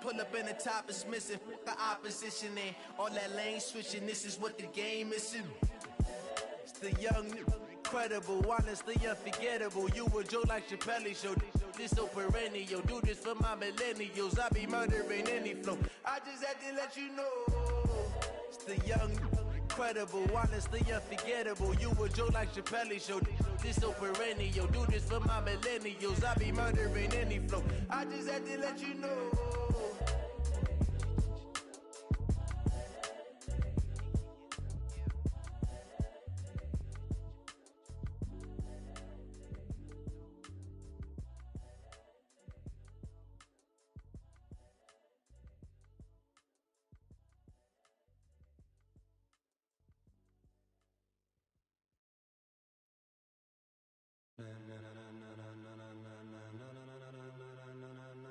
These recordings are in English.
pull up in the top is missing. The opposition and all that lane switching. This is what the game is. It's the young, incredible, honestly unforgettable. You a joke like Chappelle show. This so perennial. Do this for my millennials. I be murdering any flow. I just had to let you know. It's the young, incredible, honestly unforgettable. You a joke like Chappelle show. This so perennial. Do this for my millennials. I be murdering any flow. I just had to let you know.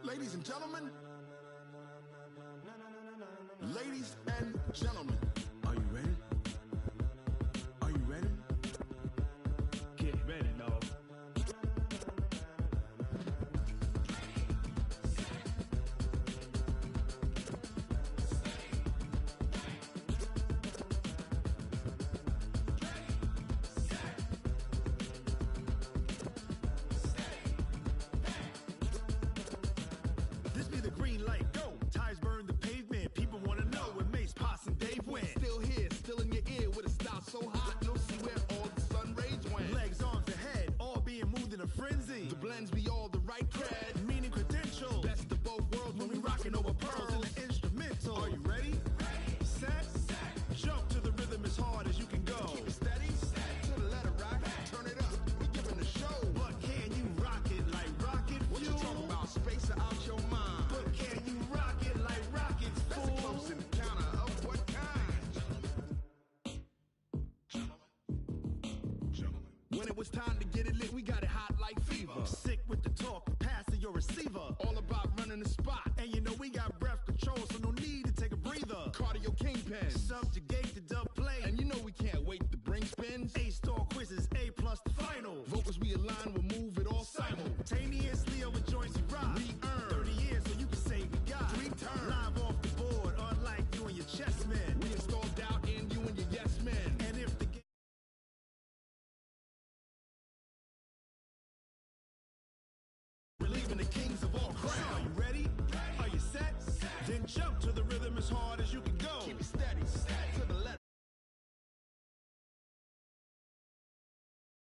Ladies and gentlemen, ladies and gentlemen, are you ready? Are you ready? Get ready, dog. This be the green light, go. Tires burn the pavement. People wanna know when Mace, Potts, and Dave went. Still here, still in your ear with a style so hot, you'll see where all the sun rays went. Legs, arms, and head, all being moved in a frenzy. The blends be all the right cred, meaning credentials. Best of both worlds when we rockin' over pearls in the instrumental. Are you ready? Set, jump to the rhythm as hard as you can go. Keep it steady, to the letter rock, turn it up. We giving the show. But can you rock it like rocket fuel? What you talking about? Space out your mind. But can you rock it like rockets, fool? That's a close encounter of what kind? When it was time to get it lit, we got it hot like fever. Sick with the talk, passing your receiver. All about running the spot. And you know we got breath control, so no need to take a breather. Cardio kingpin, subjugate the dub play. And you know we can't wait to bring spins. A-star quizzes, A+ the final. Vocals we align, we'll move it all simultaneously over joints we rock. We earn 30 years, so you can say we got 3 turns. Live off the board, unlike you and your chess men. We install doubt in you and your yes men. And if the relieving the kings of all crowns. Are you ready? Are you set? Then jump to the rhythm as hard as you can go. Keep it steady, to the left.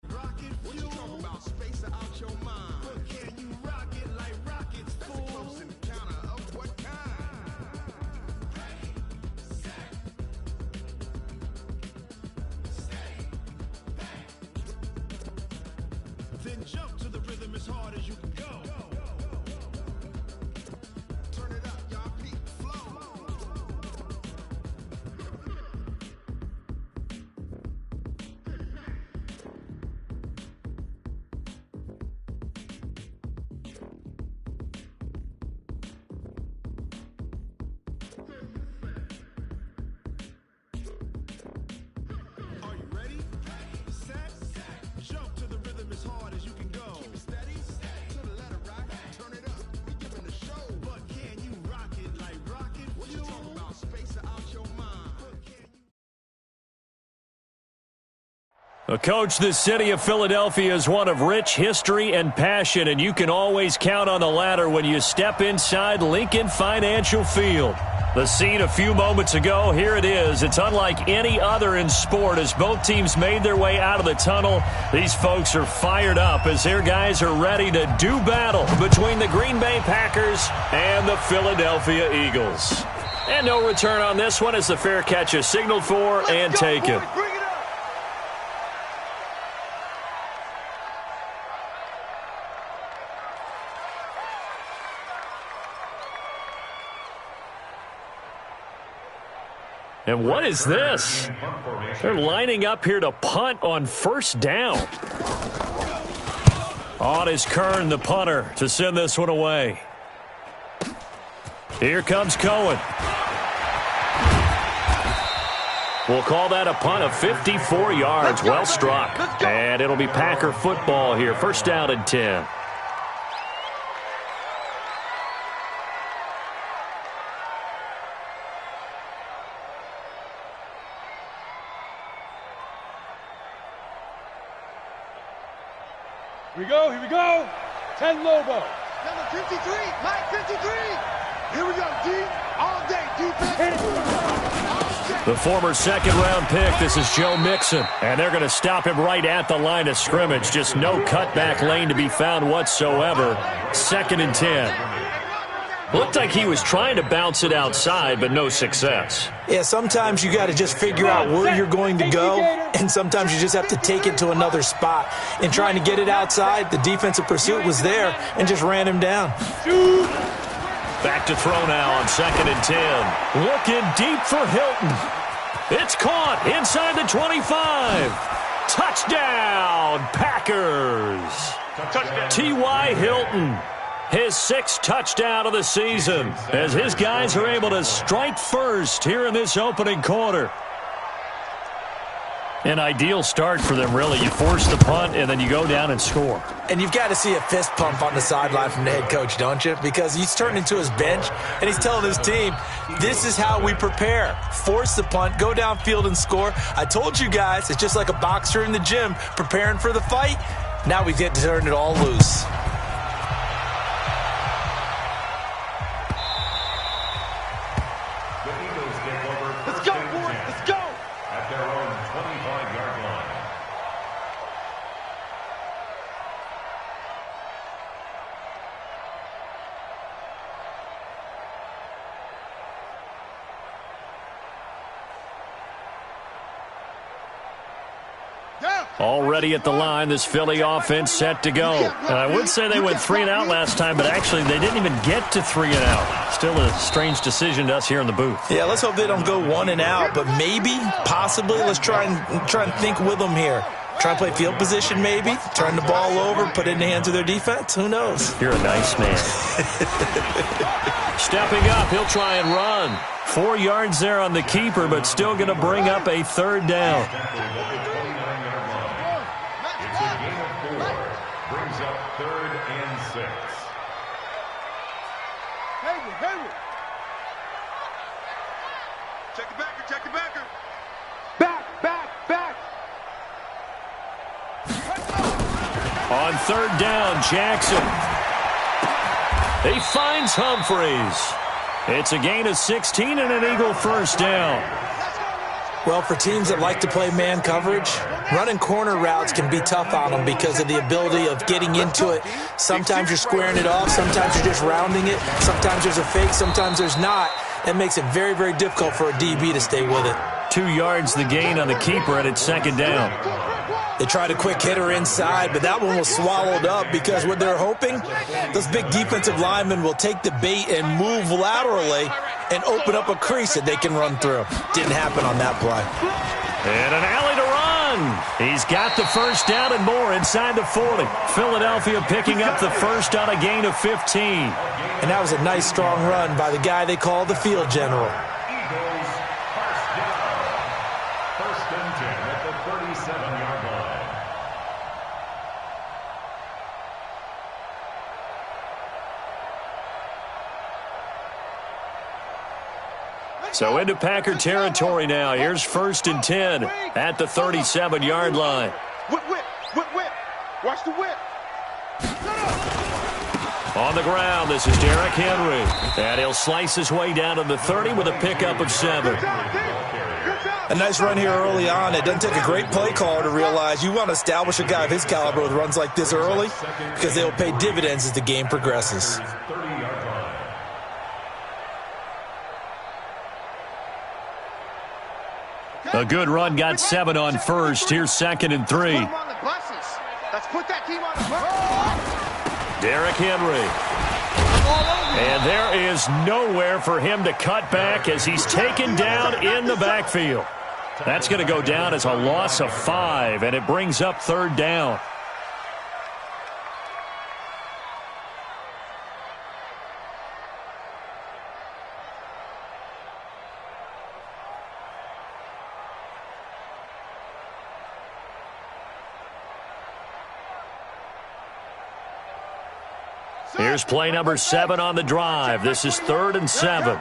Rocket fuel. What you talking about? Space out your mind. But can you rock it like rockets, fool? That's a close encounter of what kind? Then jump to the rhythm as hard as you can go. Turn it up, y'all. Peak flow. Are you ready? Set, jump to the rhythm as hard as you can go. Keep it steady, to the letter rock, turn it up. We giving the show. But can you rock it like rocket fuel? What you talking about? Space out your mind. But can you Coach, the city of Philadelphia is one of rich history and passion, and you can always count on the ladder when you step inside Lincoln Financial Field. The scene a few moments ago, here it is. It's unlike any other in sport as both teams made their way out of the tunnel. These folks are fired up as their guys are ready to do battle between the Green Bay Packers and the Philadelphia Eagles. And no return on this one as the fair catch is signaled for and taken. And what is this? They're lining up here to punt on first down. On is Kern, the punter, to send this one away. Here comes Cohen. We'll call that a punt of 54 yards. Well struck. And it'll be Packer football here. First down and 10. Here we go, here we go. 10 Lobo. Number 53, Mike 53. Here we go, D. All day, defense. The former second-round pick, this is Joe Mixon. And they're going to stop him right at the line of scrimmage. Just no cutback lane to be found whatsoever. 2nd and 10. Looked like he was trying to bounce it outside, but no success. Yeah, sometimes you got to just figure out where you're going to go, and sometimes you just have to take it to another spot. In trying to get it outside, the defensive pursuit was there and just ran him down. Back to throw now on 2nd and 10. Looking deep for Hilton. It's caught inside the 25. Touchdown, Packers. T.Y. Hilton. His 6th touchdown of the season as his guys are able to strike first here in this opening quarter. An ideal start for them, really. You force the punt, and then you go down and score. And you've got to see a fist pump on the sideline from the head coach, don't you? Because he's turned into his bench, and he's telling his team, this is how we prepare. Force the punt, go downfield and score. I told you guys, it's just like a boxer in the gym preparing for the fight. Now we get to turn it all loose. Already at the line, this Philly offense set to go. And I would say they went 3 and out last time, but actually they didn't even get to 3 and out. Still a strange decision to us here in the booth. Yeah, let's hope they don't go 1 and out, but maybe, possibly, let's try and think with them here. Try and play field position maybe, turn the ball over, put it in the hands of their defense. Who knows? You're a nice man. Stepping up, he'll try and run. 4 yards there on the keeper, but still going to bring up a 3rd down. Brings up 3rd and 6. Hayward. Check the backer, check the backer. Back. On 3rd down, Jackson. He finds Humphreys. It's a gain of 16 and an Eagle 1st down. Well, for teams that like to play man coverage, running corner routes can be tough on them because of the ability of getting into it. Sometimes you're squaring it off. Sometimes you're just rounding it. Sometimes there's a fake. Sometimes there's not. That makes it very, very difficult for a DB to stay with it. 2 yards the gain on the keeper, and it's 2nd down. They tried a quick hitter inside, but that one was swallowed up because what they're hoping, those big defensive linemen will take the bait and move laterally and open up a crease that they can run through. Didn't happen on that play. And an alley to run. He's got the 1st down and more inside the 40. Philadelphia picking up the 1st on a gain of 15. And that was a nice, strong run by the guy they call the field general. Eagles, 1st down. 1st and 10 at the 37-yard line. So into Packer territory now. Here's 1st and 10 at the 37-yard line. Whip. Watch the whip. On the ground, this is Derrick Henry. And he'll slice his way down to the 30 with a pickup of 7. A nice run here early on. It doesn't take a great play caller to realize you want to establish a guy of his caliber with runs like this early because they'll pay dividends as the game progresses. A good run, got 7 on 1st. Here's 2nd and 3. Let's put that team on the bus. Derrick Henry. And there is nowhere for him to cut back as he's taken down in the backfield. That's going to go down as a loss of 5, and it brings up 3rd down. Here's play number 7 on the drive. This is 3rd and 7.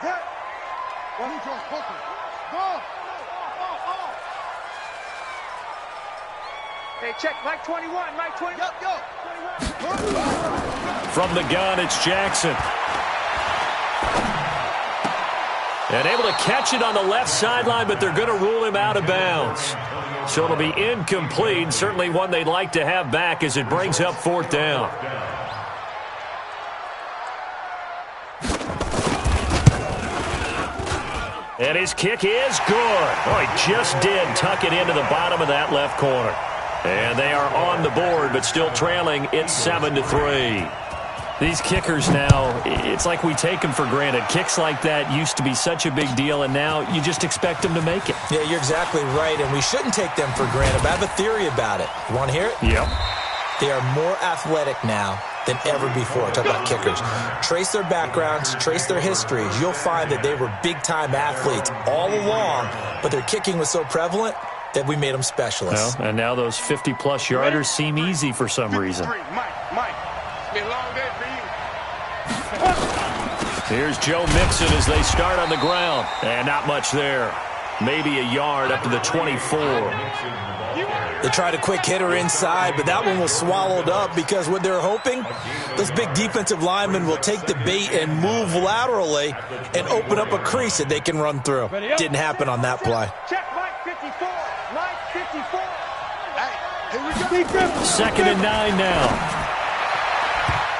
Hey, check. Mike 21. Mike 21. Yo. From the gun, it's Jackson. And able to catch it on the left sideline, but they're going to rule him out of bounds. So it'll be incomplete. Certainly one they'd like to have back as it brings up 4th down. And his kick is good. Oh, he just did tuck it into the bottom of that left corner. And they are on the board, but still trailing. It's 7-3. These kickers now, it's like we take them for granted. Kicks like that used to be such a big deal, and now you just expect them to make it. Yeah, you're exactly right, and we shouldn't take them for granted. But I have a theory about it. You want to hear it? Yep. They are more athletic now than ever before. Talk about kickers. Trace their backgrounds, trace their histories. You'll find that they were big-time athletes all along, but their kicking was so prevalent that we made them specialists. Well, and now those 50-plus yarders seem easy for some reason. Mike. It's been a long day for you. Here's Joe Mixon as they start on the ground. And not much there. Maybe a yard up to the 24. They tried a quick hitter inside, but that one was swallowed up because what they're hoping, those big defensive linemen will take the bait and move laterally and open up a crease that they can run through. Didn't happen on that play. Check Mike 54. Mike 54. Hey, here we go. 2nd and 9 now.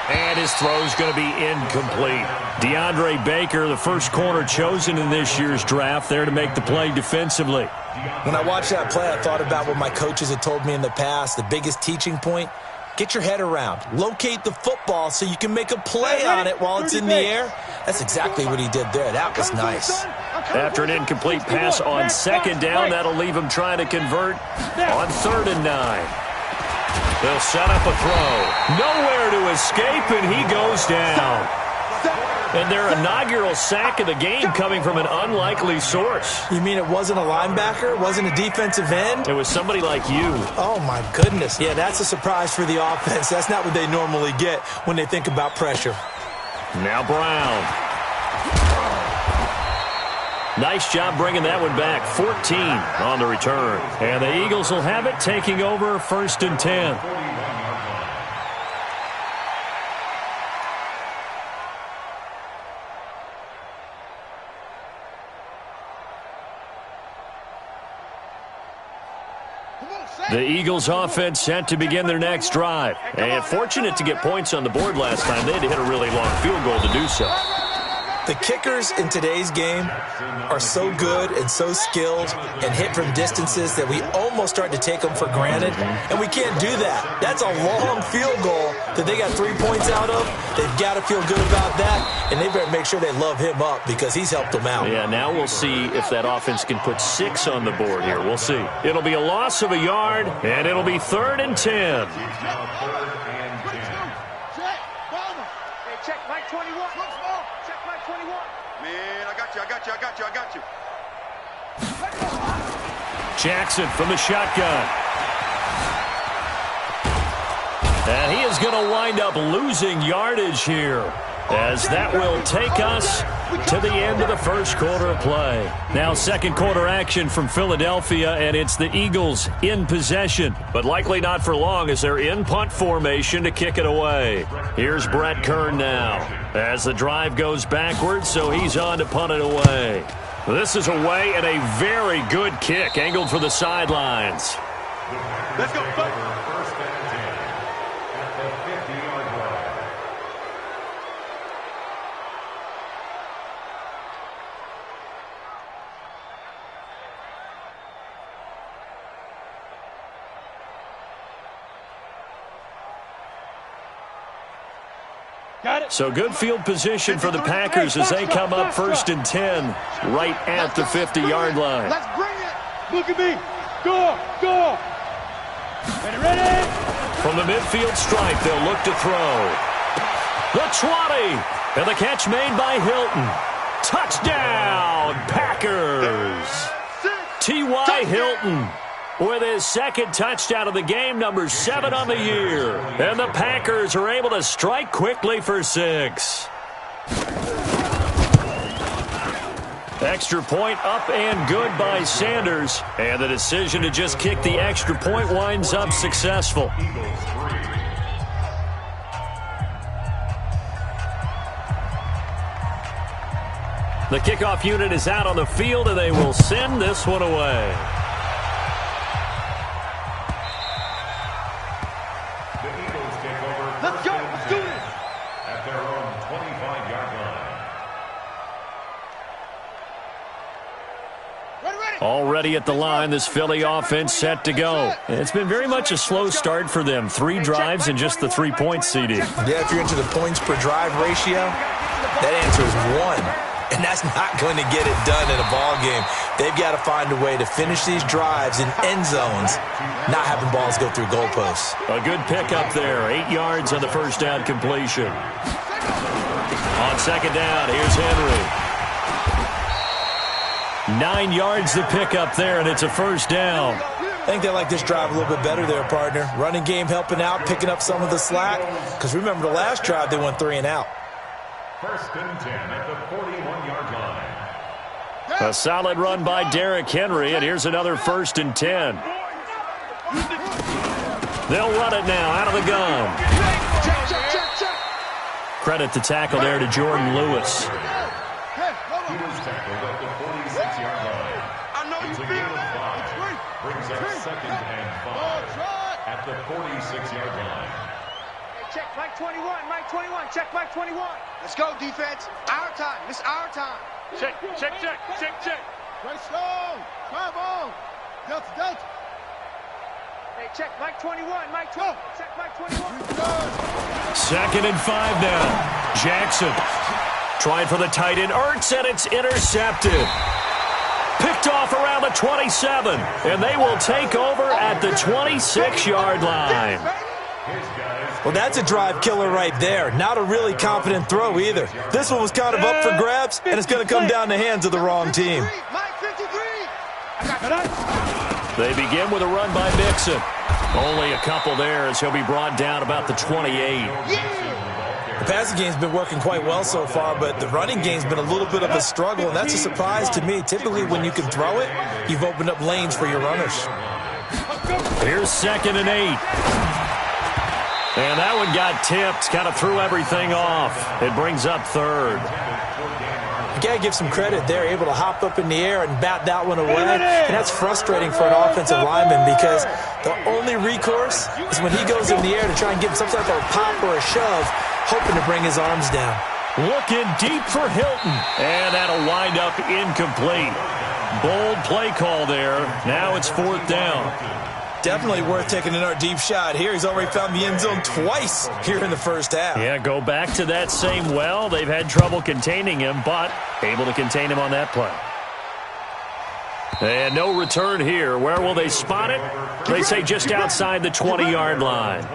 And his throw's going to be incomplete. DeAndre Baker, the first corner chosen in this year's draft, there to make the play defensively. When I watched that play, I thought about what my coaches had told me in the past. The biggest teaching point, get your head around. Locate the football so you can make a play on it while it's in the air. That's exactly what he did there. That was nice. After an incomplete pass on 2nd down, that'll leave him trying to convert on 3rd and 9. They'll set up a throw. Nowhere to escape, and he goes down. And their inaugural sack of the game coming from an unlikely source. You mean it wasn't a linebacker? It wasn't a defensive end? It was somebody like you. Oh, my goodness. Yeah, that's a surprise for the offense. That's not what they normally get when they think about pressure. Now Brown. Nice job bringing that one back. 14 on the return. And the Eagles will have it, taking over 1st and 10. The Eagles offense set to begin their next drive. And fortunate to get points on the board last time. They had to hit a really long field goal to do so. The kickers in today's game are so good and so skilled and hit from distances that we almost start to take them for granted, and we can't do that. That's a long field goal that they got 3 points out of. They've got to feel good about that, and they better make sure they love him up because he's helped them out. Yeah, now we'll see if that offense can put 6 on the board here. We'll see. It'll be a loss of a yard, and it'll be 3rd and 10. Check Mike 21. Check Mike 21. Man, I got you. Jackson from the shotgun. And he is going to wind up losing yardage here, as that will take us to the end of the first quarter of play. Now 2nd quarter action from Philadelphia, and it's the Eagles in possession, but likely not for long as they're in punt formation to kick it away. Here's Brett Kern now as the drive goes backwards, so he's on to punt it away. This is away, and a very good kick angled for the sidelines. Let's go, folks. So good field position for the Packers as they come up 1st and 10 right at the 50-yard line. Let's bring it. Look at me. Go. Ready. From the midfield stripe, they'll look to throw. The 20. And the catch made by Hilton. Touchdown, Packers. T.Y. Hilton with his 2nd touchdown of the game, number 7 on the year. And the Packers are able to strike quickly for 6. Extra point up and good by Sanders. And the decision to just kick the extra point winds up successful. The kickoff unit is out on the field, and they will send this one away. The Eagles take over. Let's go. Let's do this. At their own 25-yard line. Already at the line, this Philly offense set to go. It's been very much a slow start for them. 3 drives and just the 3-point CD. Yeah, if you're into the points per drive ratio, that answer is 1. And that's not going to get it done in a ball game. They've got to find a way to finish these drives in end zones, not having balls go through goalposts. A good pickup there. 8 yards on the first down completion. On second down, here's Henry. 9 yards to pick up there, and it's a first down. I think they like this drive a little bit better there, partner. Running game helping out, picking up some of the slack. Because remember, the last drive, they went 3 and out. First and 10 at the 41-yard line. A solid run by Derrick Henry, and here's another first and 10. They'll run it now out of the gun. Credit the tackle there to Jordan Lewis. He was tackled at the 46-yard line. It's a gain of 5. Brings up second and 5 at the 46-yard line. Check Mike 21, Mike 21, check Mike 21. Let's go, defense. Our time. This is our time. Check. Right strong. Come on. Delta. Hey, check Mike 21, Mike 12. Check Mike 21. Second and 5 now. Jackson trying for the tight end. Ertz, and it's intercepted. Picked off around the 27, and they will take over at the 26-yard line. Well, that's a drive killer right there. Not a really confident throw either. This one was kind of up for grabs, and it's going to come down the hands of the wrong team. They begin with a run by Mixon. Only a couple there as he'll be brought down about the 28. The passing game's been working quite well so far, but the running game's been a little bit of a struggle, and that's a surprise to me. Typically, when you can throw it, you've opened up lanes for your runners. Here's second and 8. And that one got tipped, kind of threw everything off. It brings up third. You got to give some credit. They're able to hop up in the air and bat that one away. And that's frustrating for an offensive lineman because the only recourse is when he goes in the air to try and get some type of pop or a shove, hoping to bring his arms down. Looking deep for Hilton. And that'll wind up incomplete. Bold play call there. Now it's fourth down. Definitely worth taking another deep shot here. He's already found the end zone twice here in the first half. Yeah, go back to that same well. They've had trouble containing him, but able to contain him on that play. And no return here. Where will they spot it? They say just outside the 20-yard line.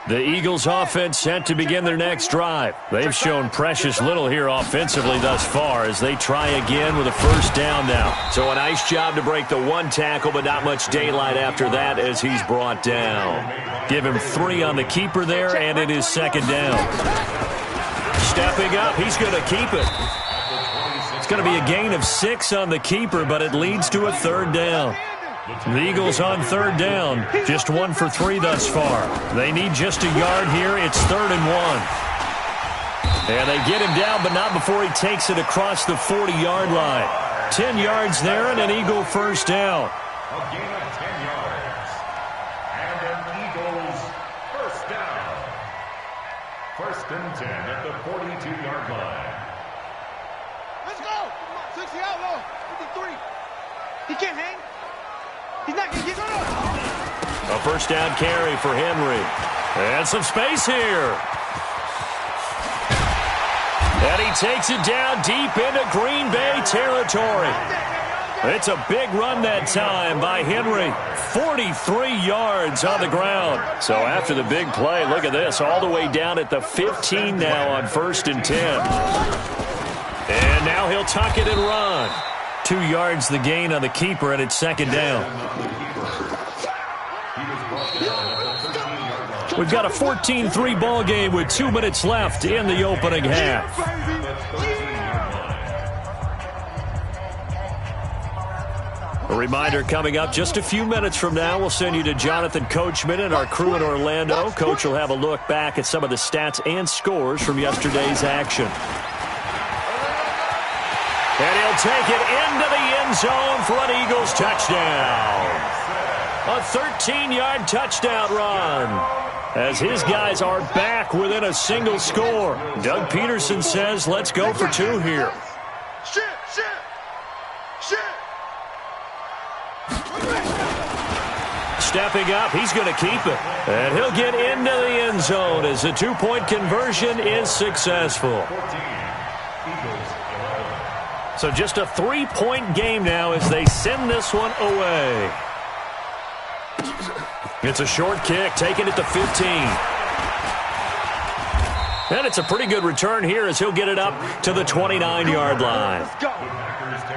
The Eagles offense set to begin their next drive. They've shown precious little here offensively thus far as they try again with a first down now. So a nice job to break the 1 tackle, but not much daylight after that as he's brought down. Give him 3 on the keeper there, and it is second down. Stepping up, he's going to keep it. It's going to be a gain of 6 on the keeper, but it leads to a third down. The Eagles on third down, just 1 for 3 thus far. They need just a yard here. It's 3rd and 1. And they get him down, but not before he takes it across the 40-yard line. 10 yards there and an Eagle first down. A gain of 10 yards. And an Eagles first down. First and 10 at the 42-yard line. Let's go. 60 outlaw. 53. He can't hang. He's not going to get it. A first down carry for Henry. And some space here. And he takes it down deep into Green Bay territory. It's a big run that time by Henry. 43 yards on the ground. So after the big play, look at this. All the way down at the 15 now on 1st and 10. And now he'll tuck it and run. 2 yards the gain on the keeper, and it's second down. We've got a 14-3 ball game with 2 minutes left in the opening half. A reminder coming up just a few minutes from now, we'll send you to Jonathan Coachman and our crew in Orlando. Coach will have a look back at some of the stats and scores from yesterday's action. And he'll take it into the end zone for an Eagles touchdown. A 13-yard touchdown run, as his guys are back within a single score. Doug Peterson says, let's go for two here. Stepping up, he's going to keep it. And he'll get into the end zone as the two-point conversion is successful. So just a three-point game now as they send this one away. It's a short kick, taking it to 15. And it's a pretty good return here as he'll get it up to the 29-yard line. Let's go.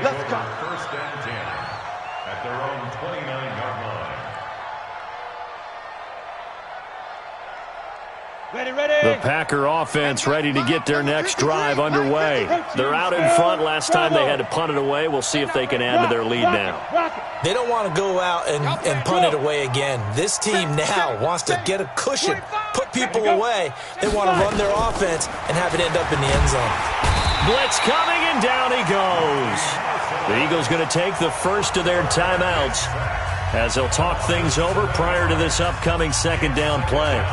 Let's go. First and 10 at their own 29-yard line. Ready, ready. The Packer offense ready to get their next drive underway. They're out in front. Last time they had to punt it away. We'll see if they can add to their lead now. They don't want to go out and punt it away again. This team now wants to get a cushion, put people away. They want to run their offense and have it end up in the end zone. Blitz coming, and down he goes. The Eagles going to take the first of their timeouts as they'll talk things over prior to this upcoming second down play.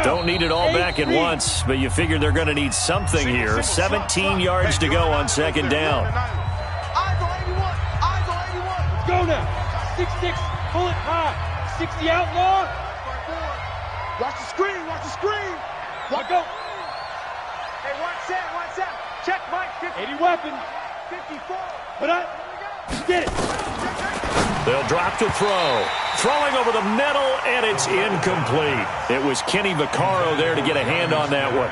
Don't need it all back at once, but you figure they're going to need something here. 17 yards to go on second down. Eyes on 81. Eyes on 81. Let's go now. 6-6. Pull it high. 60 outlaw. Watch the screen. Watch the screen. Let go. Hey, 1-7. Check Mike. 80 weapon. 54. Put up. Get it. They'll drop to throw. Throwing over the middle, and it's incomplete. It was Kenny Vaccaro there to get a hand on that one.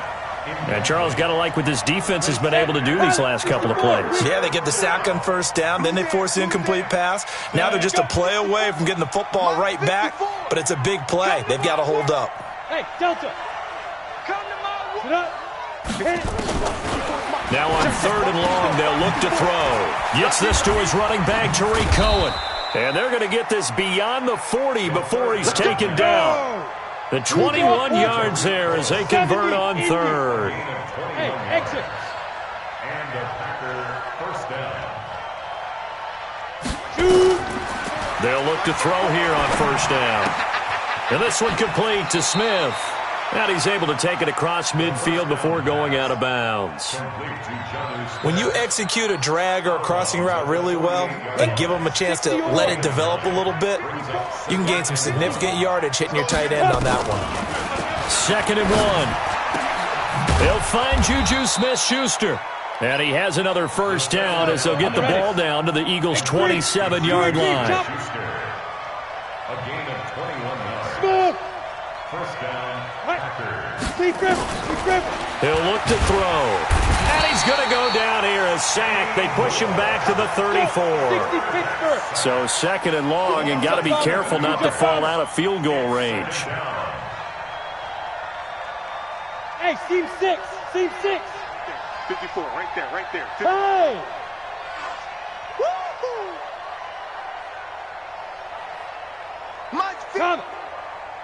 And Charles, got to like what this defense has been able to do these last couple of plays. Yeah, they get the sack on first down, then they force the incomplete pass. Now they're just a play away from getting the football right back, but it's a big play. They've got to hold up. Hey, Delta. Sit up. Hit it. Now on third and long, they'll look to throw. Gets this to his running back, Tariq Cohen. And they're going to get this beyond the 40 before he's taken down. The 21 yards there as they convert on third. Hey, exit. And the Packer first down. Shoot. They'll look to throw here on first down. And this one complete to Smith. And he's able to take it across midfield before going out of bounds. When you execute a drag or a crossing route really well and give them a chance to let it develop a little bit, you can gain some significant yardage hitting your tight end on that one. 2nd and 1. They'll find Juju Smith-Schuster. And he has another first down as they'll get the ball down to the Eagles' 27-yard line. A gain of 21 yards. Smith. First down, Packers. He'll look to throw. And he's going to go down here, a sack. They push him back to the 34. So 2nd and long, and got to be careful not to fall out of field goal range. Hey, seam 6. 54, right there. Hey.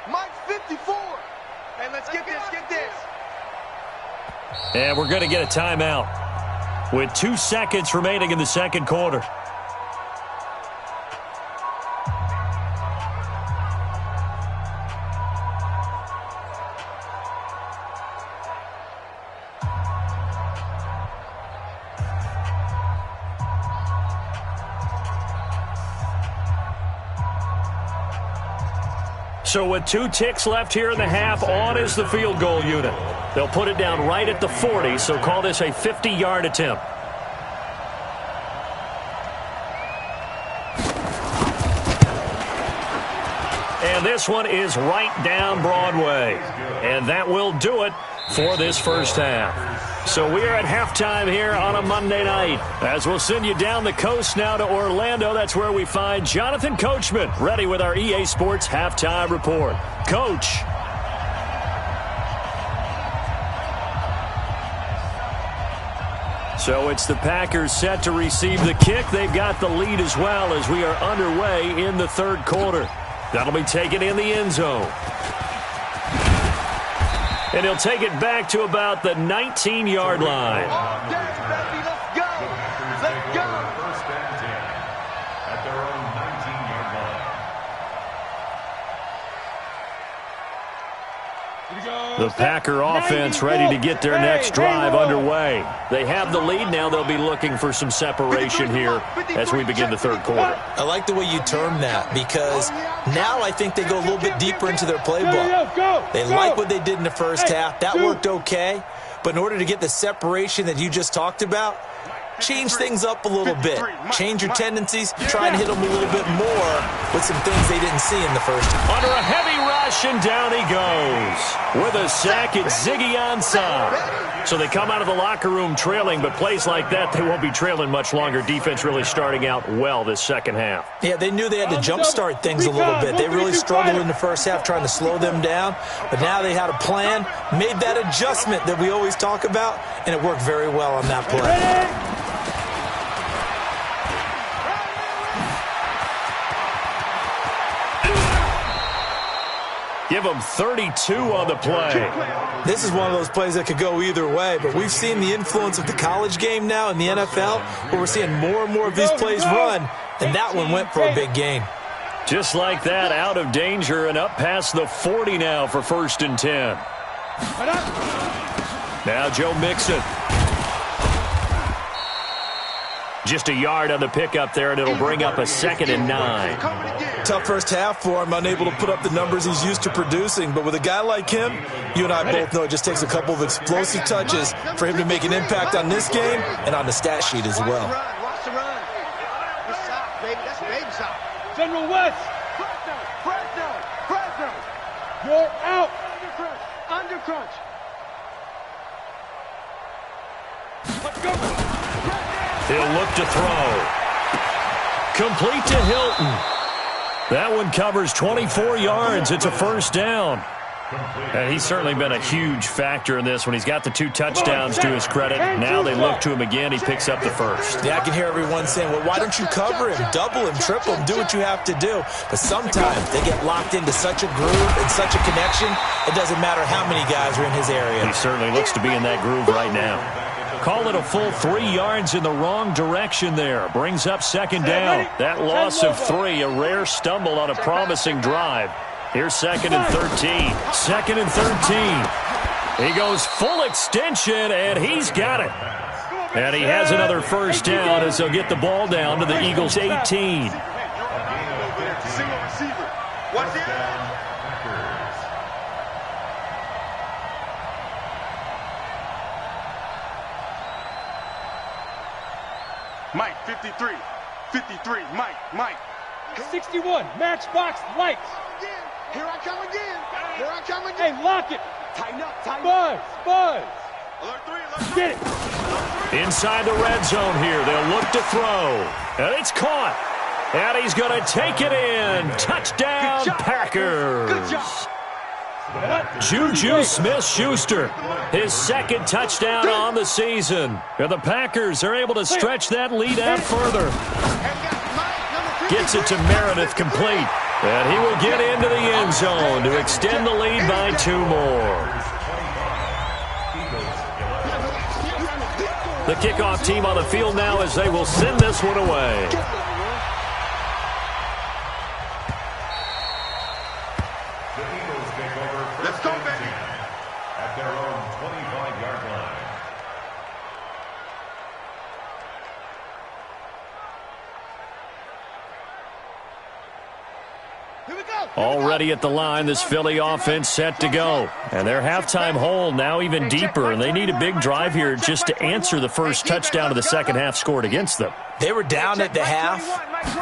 Mike's 54. Hey, let's get this. And we're going to get a timeout with 2 seconds remaining in the second quarter. So with 2 ticks left here in the half, on is the field goal unit. They'll put it down right at the 40, so call this a 50-yard attempt. And this one is right down Broadway. And that will do it for this first half. So we are at halftime here on a Monday night. As we'll send you down the coast now to Orlando, that's where we find Jonathan Coachman, ready with our EA Sports Halftime Report. Coach. So it's the Packers set to receive the kick. They've got the lead as well as we are underway in the third quarter. That'll be taken in the end zone. And he'll take it back to about the 19-yard line. Let's go. Let's go. First and 10 at their own 19-yard line. The Packer offense ready to get their next drive underway. They have the lead. Now they'll be looking for some separation here as we begin the third quarter. I like the way you term that because now I think they go a little bit deeper into their playbook. They like what they did in the first half. That worked okay. But in order to get the separation that you just talked about, change things up a little bit. Change your tendencies. Try and hit them a little bit more with some things they didn't see in the first half. Under a heavy rush, and down he goes. With a sack, it's Ziggy Ansah. So they come out of the locker room trailing, but plays like that, they won't be trailing much longer. Defense really starting out well this second half. Yeah, they knew they had to jumpstart things a little bit. They really struggled in the first half trying to slow them down, but now they had a plan, made that adjustment that we always talk about, and it worked very well on that play. Give them 32 on the play. This is one of those plays that could go either way, but we've seen the influence of the college game now in the NFL, where we're seeing more and more of these plays run, and that one went for a big gain. Just like that, out of danger and up past the 40 now for 1st and 10. Now Joe Mixon. Just a yard on the pickup there, and it'll bring up a 2nd and 9. Tough first half for him, unable to put up the numbers he's used to producing. But with a guy like him, you and I both know it just takes a couple of explosive touches for him to make an impact on this game and on the stat sheet as well. Watch the run. Good stop, baby. That's baby stop. General West. Press down. You're out. Under crunch. Let's go. He'll look to throw. Complete to Hilton. That one covers 24 yards. It's a first down. And he's certainly been a huge factor in this when he's got the 2 touchdowns to his credit. Now they look to him again. He picks up the first. Yeah, I can hear everyone saying, well, why don't you cover him, double him, triple him, do what you have to do. But sometimes they get locked into such a groove and such a connection, it doesn't matter how many guys are in his area. He certainly looks to be in that groove right now. Call it a full 3 yards in the wrong direction there. Brings up 2nd down. That loss of 3, a rare stumble on a promising drive. Here's 2nd and 13. 2nd and 13. He goes full extension, and he's got it. And he has another first down as he'll get the ball down to the Eagles' 18. Single receiver. Watch it. Mike, 53. 53. Mike. 61. Matchbox lights. Here I come again. Hey, lock it. Tighten up. Buzz. Alert 3. Get it. Inside the red zone here. They'll look to throw. And it's caught. And he's going to take it in. Touchdown, Packers. Good job. Juju Smith-Schuster, his 2nd touchdown on the season. And the Packers are able to stretch that lead out further. Gets it to Meredith complete. And he will get into the end zone to extend the lead by 2 more. The kickoff team on the field now as they will send this one away. Let's go, baby. At their own 25-yard line. Already at the line, this Philly offense set to go. And their halftime hole now even deeper, and they need a big drive here just to answer the first touchdown of the second half scored against them. They were down at the half.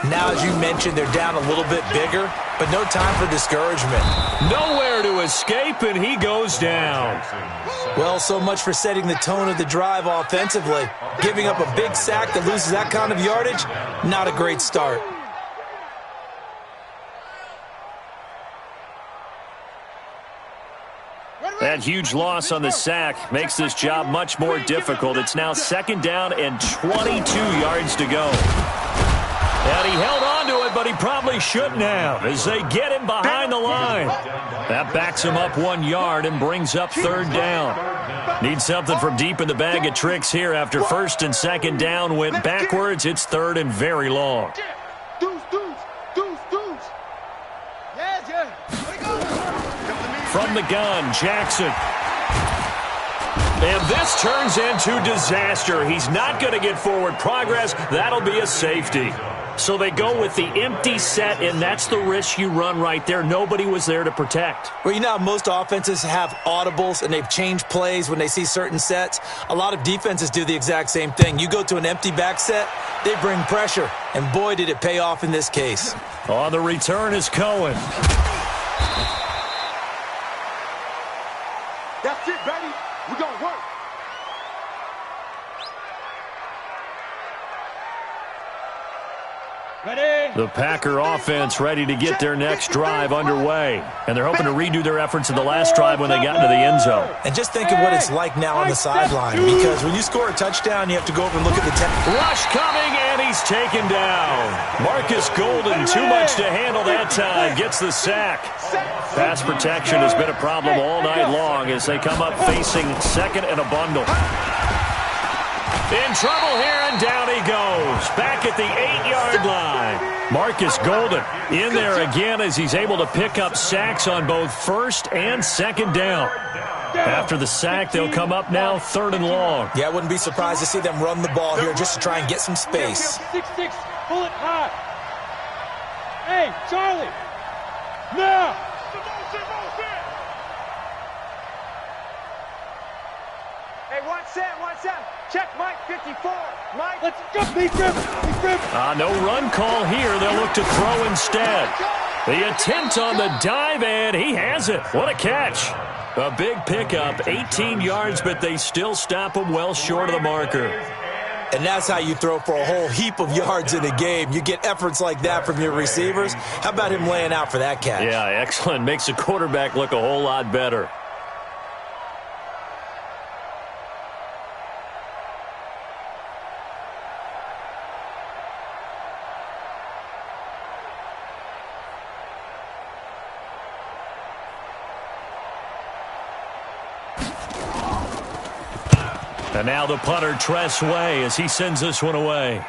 Now, as you mentioned, they're down a little bit bigger, but no time for discouragement. Nowhere to escape, and he goes down. Well, so much for setting the tone of the drive offensively. Giving up a big sack that loses that kind of yardage, not a great start. That huge loss on the sack makes this job much more difficult. It's now second down and 22 yards to go. And he held on to it, but he probably shouldn't have as they get him behind the line. That backs him up 1 yard and brings up third down. Need something from deep in the bag of tricks here after first and second down went backwards. It's third and very long. From the gun, Jackson. And this turns into disaster. He's not going to get forward progress. That'll be a safety. So they go with the empty set, and that's the risk you run right there. Nobody was there to protect. Well, you know how most offenses have audibles, and they've changed plays when they see certain sets. A lot of defenses do the exact same thing. You go to an empty back set, they bring pressure, and boy, did it pay off in this case. On the return is Cohen. That's it, baby. We're going to work. Ready? The Packer offense ready to get their next drive underway. And they're hoping to redo their efforts in the last drive when they got into the end zone. And just think of what it's like now on the sideline, because when you score a touchdown, you have to go over and look at the rush coming, and he's taken down. Marcus Golden, too much to handle that time, gets the sack. Pass protection has been a problem all night long as they come up facing second and a bundle. In trouble here, and down he goes. Back at the 8-yard line. Marcus Golden in there again as he's able to pick up sacks on both first and second down. After the sack, they'll come up now third and long. Yeah, I wouldn't be surprised to see them run the ball here just to try and get some space. 6-6, pull it high. Hey, Charlie, now. Hey, one set. Check Mike 54. Mike. Let's go, Big Rip. No run call here. They'll look to throw instead. The attempt on the dive, and he has it. What a catch. A big pickup, 18 yards, but they still stop him well short of the marker. And that's how you throw for a whole heap of yards in a game. You get efforts like that from your receivers. How about him laying out for that catch? Yeah, excellent. Makes the quarterback look a whole lot better. And now the punter, Tress Way, as he sends this one away.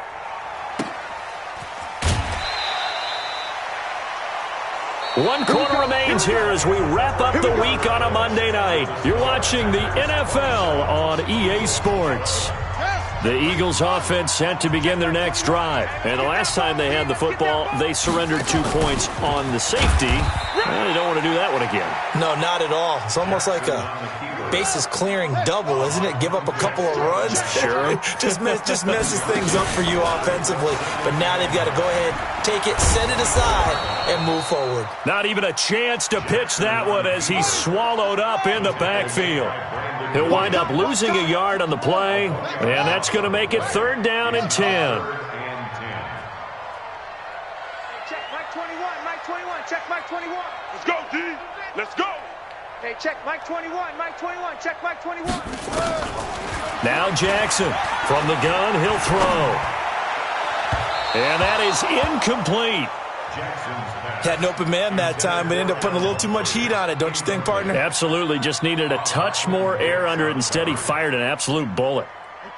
One quarter remains here as we wrap up the week on a Monday night. You're watching the NFL on EA Sports. The Eagles offense set to begin their next drive. And the last time they had the football, they surrendered 2 points on the safety. And they don't want to do that one again. No, not at all. It's almost like a bases clearing double, isn't it? Give up a couple of runs. Sure. just messes things up for you offensively. But now they've got to go ahead, take it, set it aside, and move forward. Not even a chance to pitch that one as he's swallowed up in the backfield. He'll wind up losing a yard on the play, and that's going to make it third down and 10. Check Mike 21, Mike 21, check Mike 21. Let's go, D. Let's go. Hey, check Mike 21, Mike 21, check Mike 21. Now Jackson from the gun, he'll throw. And that is incomplete. Had an open man that time, but ended up putting a little too much heat on it, don't you think, partner? Absolutely, just needed a touch more air under it. Instead, he fired an absolute bullet.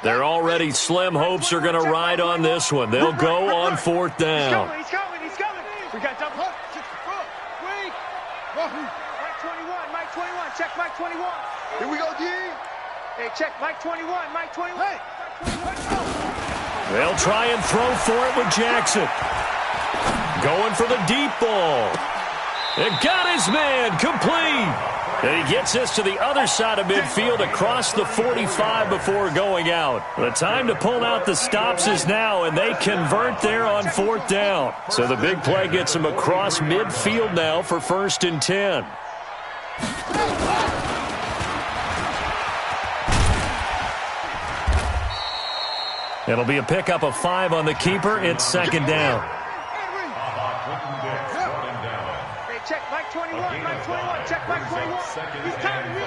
Their already slim hopes are going to ride on this one. They'll go on fourth down. He's coming. We got double. Wait. Mike 21, Mike 21, check Mike 21. Here we go, D. Hey, check Mike 21, Mike 21. Hey. They'll try and throw for it with Jackson. Going for the deep ball. And got his man complete. And he gets us to the other side of midfield across the 45 before going out. The time to pull out the stops is now, and they convert there on 4th down. So the big play gets them across midfield now for 1st and 10. It'll be a pickup of 5 on the keeper. It's 2nd down. Check Mike 21, Mike 21, check Mike 21. He's timing me.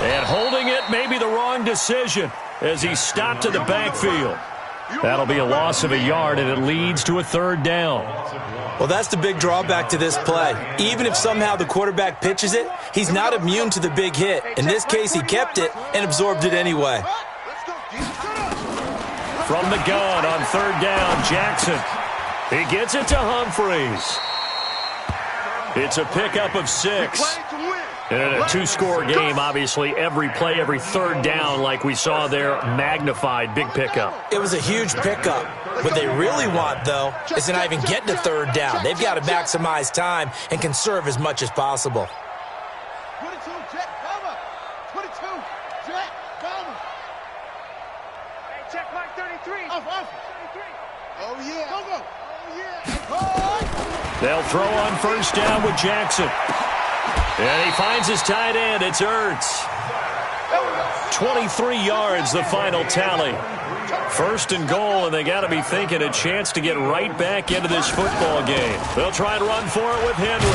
And holding it may be the wrong decision as he stopped in the backfield. That'll be a loss of a yard, and it leads to a 3rd down. Well, that's the big drawback to this play. Even if somehow the quarterback pitches it, he's not immune to the big hit. In this case, he kept it and absorbed it anyway. From the gun on 3rd down, Jackson. He gets it to Humphreys. It's a pickup of 6. And in a 2-score game, obviously, every play, every 3rd down, like we saw there, magnified, big pickup. It was a huge pickup. What they really want, though, is to not even get to 3rd down. They've got to maximize time and conserve as much as possible. 22, Jack Palmer. 22, Jack Palmer. Hey, check Mike 33. Off. 33. Oh, yeah. Go. They'll throw on 1st down with Jackson. And he finds his tight end. It's Ertz. 23 yards, the final tally. 1st and goal, and they got to be thinking a chance to get right back into this football game. They'll try and run for it with Henry.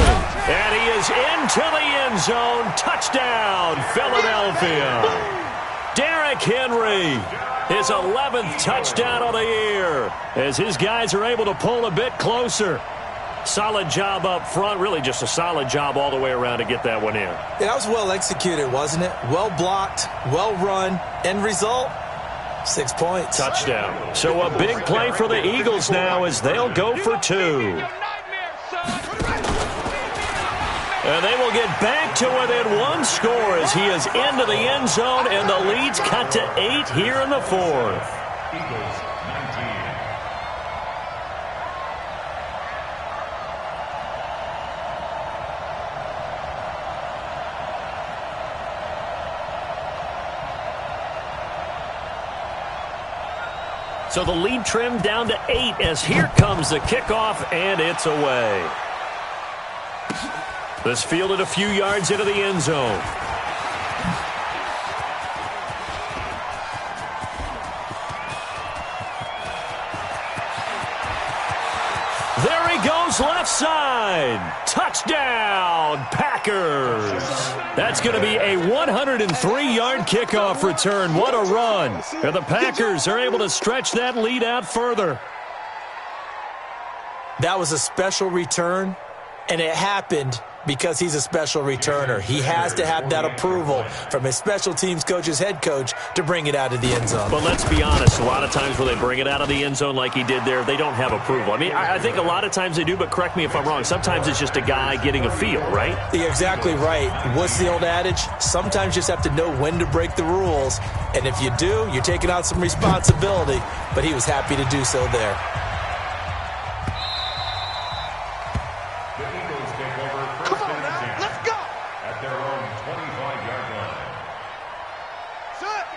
And he is into the end zone. Touchdown, Philadelphia. Derrick Henry. His 11th touchdown of the year as his guys are able to pull a bit closer. Solid job up front, really just a solid job all the way around to get that one in. Yeah, that was well executed, wasn't it? Well blocked, well run. End result, 6 points. Touchdown. So a big play for the Eagles now as they'll go for 2. And they will get back to within 1 score as he is into the end zone, and the lead's cut to 8 here in the 4th. Eagles 19. So the lead trimmed down to 8 as here comes the kickoff, and it's away. This fielded a few yards into the end zone. There he goes left side. Touchdown, Packers. That's going to be a 103-yard kickoff return. What a run. And the Packers are able to stretch that lead out further. That was a special return, and it happened because he's a special returner. He has to have that approval from his special teams coach's head coach to bring it out of the end zone. But let's be honest, a lot of times when they bring it out of the end zone like he did there, they don't have approval. I mean, I think a lot of times they do, but correct me if I'm wrong. Sometimes it's just a guy getting a feel, right? You're exactly right. What's the old adage? Sometimes you just have to know when to break the rules. And if you do, you're taking on some responsibility. But he was happy to do so there.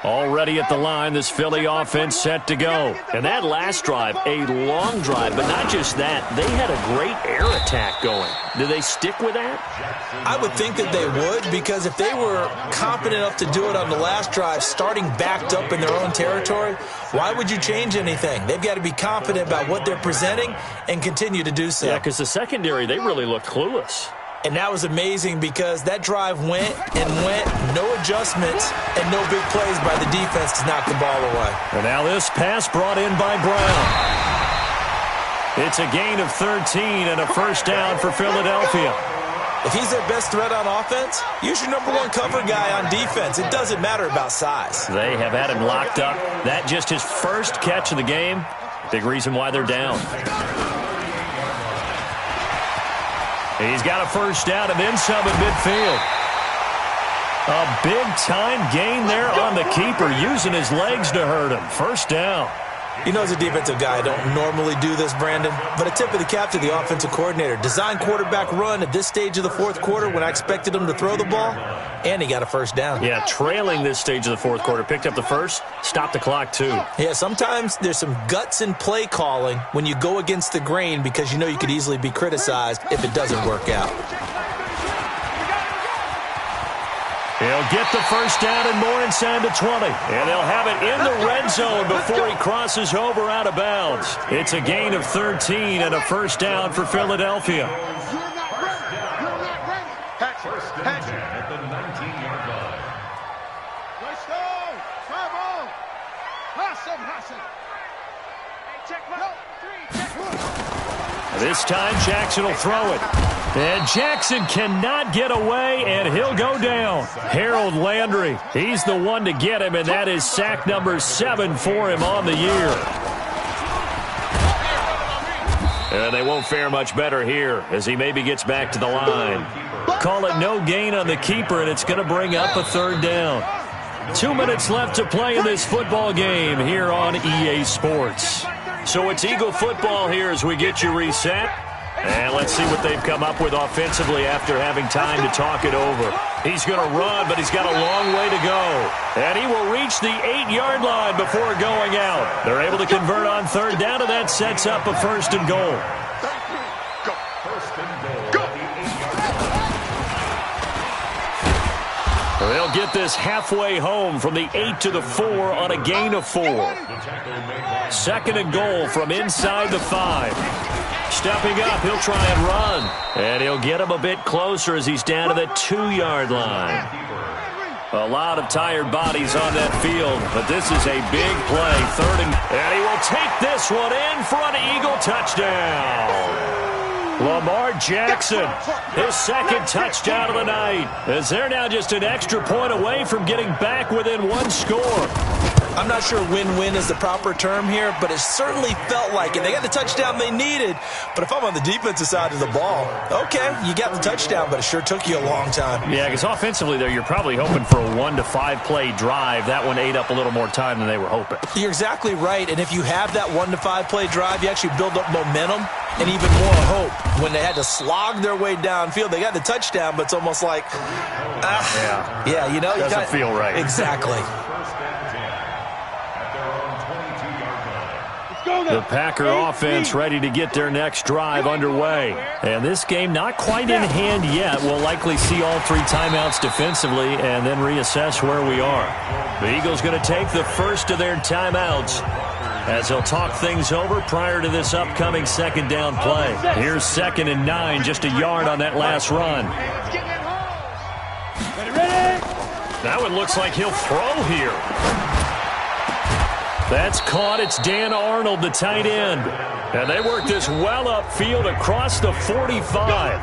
Already at the line, this Philly offense set to go. And that last drive, a long drive, but not just that. They had a great air attack going. Do they stick with that? I would think that they would, because if they were confident enough to do it on the last drive, starting backed up in their own territory, why would you change anything? They've got to be confident about what they're presenting and continue to do so. Yeah, because the secondary, they really look clueless. And that was amazing because that drive went and went, no adjustments, and no big plays by the defense to knock the ball away. And now this pass brought in by Brown. It's a gain of 13 and a first down for Philadelphia. If he's their best threat on offense, use your number one cover guy on defense. It doesn't matter about size. They have had him locked up. That just his first catch of the game. Big reason why they're down. He's got a first down and then some at midfield. A big-time gain there on the keeper, using his legs to hurt him. First down. You know, as a defensive guy, I don't normally do this, Brandon, but a tip of the cap to the offensive coordinator. Design quarterback run at this stage of the fourth quarter when I expected him to throw the ball, and he got a first down. Yeah, trailing this stage of the fourth quarter. Picked up the first, stopped the clock too. Yeah, sometimes there's some guts in play calling when you go against the grain because you know you could easily be criticized if it doesn't work out. He'll get the first down and more inside the 20. And they'll have it in the red zone before he crosses over out of bounds. It's a gain of 13 and a first down for Philadelphia. First and 10 at the 19-yard line. Let's go. Travel. Hassan. This time Jackson will throw it. And Jackson cannot get away, and he'll go down. Harold Landry, he's the one to get him, and that is sack number 7 for him on the year. And they won't fare much better here as he maybe gets back to the line. Call it no gain on the keeper, and it's going to bring up a third down. 2 minutes left to play in this football game here on EA Sports. So it's Eagle football here as we get you reset. And let's see what they've come up with offensively after having time to talk it over. He's going to run, but he's got a long way to go. And he will reach the 8-yard line before going out. They're able to convert on third down, and that sets up a first and goal. First and goal at the 8-yard line. They'll get this halfway home from the 8 to the 4 on a gain of 4. Second and goal from inside the 5. Stepping up, he'll try and run. And he'll get him a bit closer as he's down to the 2-yard line. A lot of tired bodies on that field, but this is a big play. Third and he will take this one in for an Eagle touchdown. Lamar Jackson, his second touchdown of the night, as they're now just an extra point away from getting back within one score. I'm not sure win-win is the proper term here, but it certainly felt like it. They got the touchdown they needed, but if I'm on the defensive side of the ball, okay, you got the touchdown, but it sure took you a long time. Yeah, because offensively there, you're probably hoping for a 1 to 5 play drive. That one ate up a little more time than they were hoping. You're exactly right, and if you have that 1 to 5 play drive, you actually build up momentum and even more hope. When they had to slog their way downfield, they got the touchdown, but it's almost like, yeah, you know, doesn't feel right. Exactly. The Packer offense ready to get their next drive underway. And this game not quite in hand yet. We'll likely see all 3 timeouts defensively and then reassess where we are. The Eagles going to take the first of their timeouts as they'll talk things over prior to this upcoming second down play. Here's 2nd and 9, just a yard on that last run. That one looks like he'll throw here. That's caught. It's Dan Arnold, the tight end. And they work this well upfield across the 45.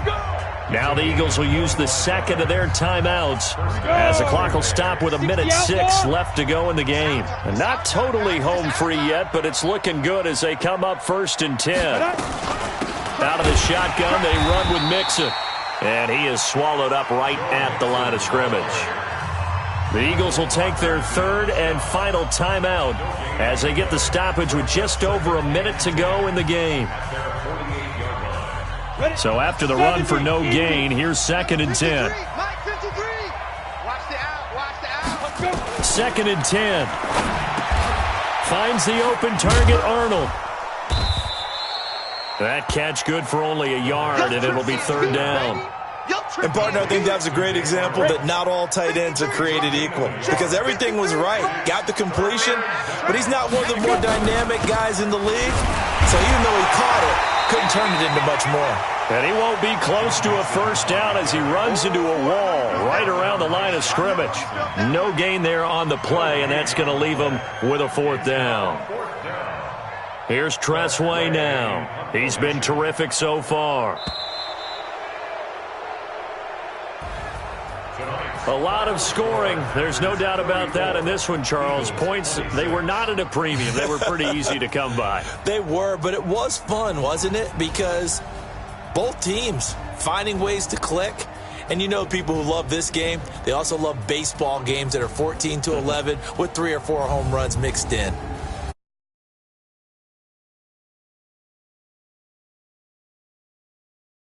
Now the Eagles will use the second of their timeouts as the clock will stop with 1:06 left to go in the game. And not totally home free yet, but it's looking good as they come up 1st and 10. Out of the shotgun, they run with Mixon. And he is swallowed up right at the line of scrimmage. The Eagles will take their 3rd and final timeout as they get the stoppage with just over a minute to go in the game. So after the run for no gain, here's 2nd and 10. 2nd and 10. Finds the open target, Arnold. That catch good for only a yard, and it'll be 3rd down. And, partner, I think that was a great example that not all tight ends are created equal because everything was right. Got the completion, but he's not one of the more dynamic guys in the league. So even though he caught it, couldn't turn it into much more. And he won't be close to a first down as he runs into a wall right around the line of scrimmage. No gain there on the play, and that's going to leave him with a 4th down. Here's Tressway now. He's been terrific so far. A lot of scoring. There's no doubt about that in this one, Charles. Points, they were not at a premium. They were pretty easy to come by. They were, but it was fun, wasn't it? Because both teams finding ways to click. And you know people who love this game, they also love baseball games that are 14-11 with 3 or 4 home runs mixed in.